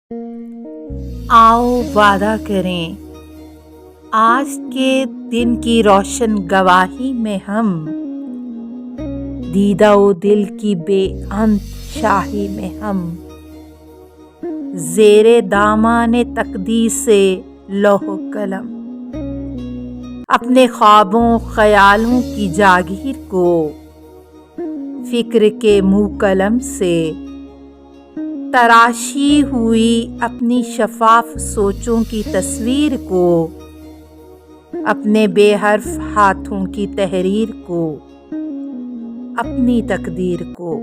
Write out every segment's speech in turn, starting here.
आओ वादा करें, आज के दिन की रोशन गवाही में हम, दीदा ओ दिल की बेअंत शाही में हम, ज़ेरे दामाने तकदीर से लौह कलम, अपने ख्वाबों ख्यालों की जागीर को फिक्र के मुँह कलम से तराशी हुई अपनी शफाफ सोचों की तस्वीर को, अपने बेहर्फ हाथों की तहरीर को, अपनी तकदीर को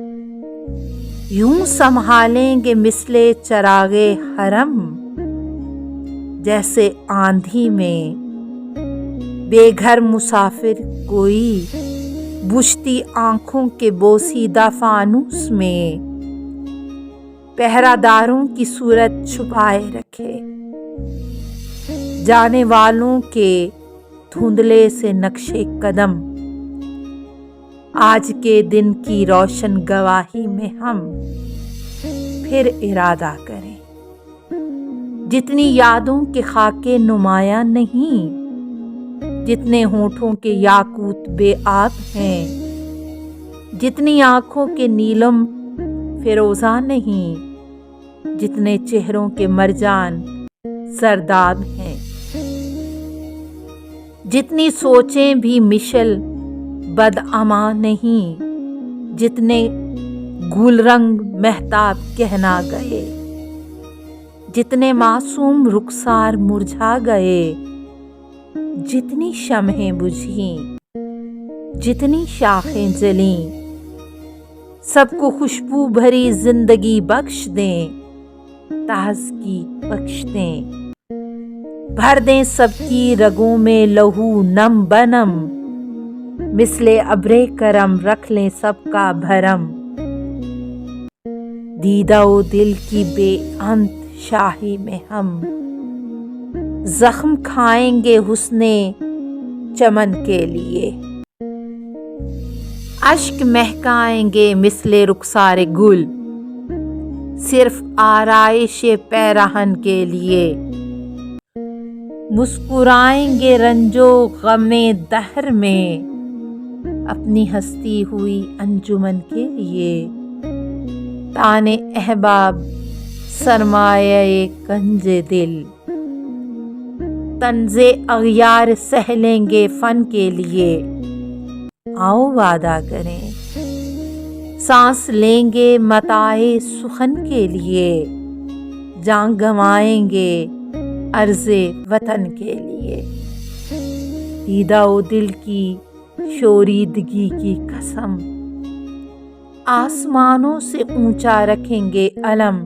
यूं संभालेंगे मिसले चरागे हरम, जैसे आंधी में बेघर मुसाफिर कोई बुझती आंखों के बोसीदा फानूस में पहरादारों की सूरत छुपाए रखे, जाने वालों के धुंधले से नक्शे कदम, आज के दिन की रोशन गवाही में हम फिर इरादा करें, जितनी यादों के खाके नुमाया नहीं, जितने होठों के याकूत बेआब हैं, जितनी आंखों के नीलम फिरोजा नहीं, जितने चेहरों के मरजान सरदाब हैं, जितनी सोचें भी मिशल बदअमा नहीं, जितने गुलरंग महताब कहना गए, जितने मासूम रुखसार मुरझा गए, जितनी शम्हें बुझीं, जितनी शाखें जलीं, सबको खुशबू भरी जिंदगी बख्श दें, ताज़गी बख्श दें, भर दें सबकी रगों में लहू नम बनम, मिसले अब्रे करम रख लें सबका भरम, दीदा ओ दिल की बेअंत शाही में हम जख्म खाएंगे हुस्ने चमन के लिए, अश्क महकाएंगे मिसले रुखसारे गुल, सिर्फ आराइशे पैराहन के लिए, मुस्कुराएंगे रंजो गमे दहर में अपनी हस्ती हुई अंजुमन के लिए, ताने अहबाब सरमाए कंजे दिल, तंजे अगयार सह लेंगे फन के लिए, आओ वादा करें, सांस लेंगे मताए सुखन के लिए, जान गंवाएंगे अर्ज़े वतन के लिए, दीदा ओ दिल की शोरीदगी की कसम, आसमानों से ऊंचा रखेंगे अलम,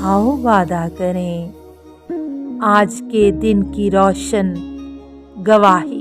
आओ वादा करें, आज के दिन की रोशन गवाही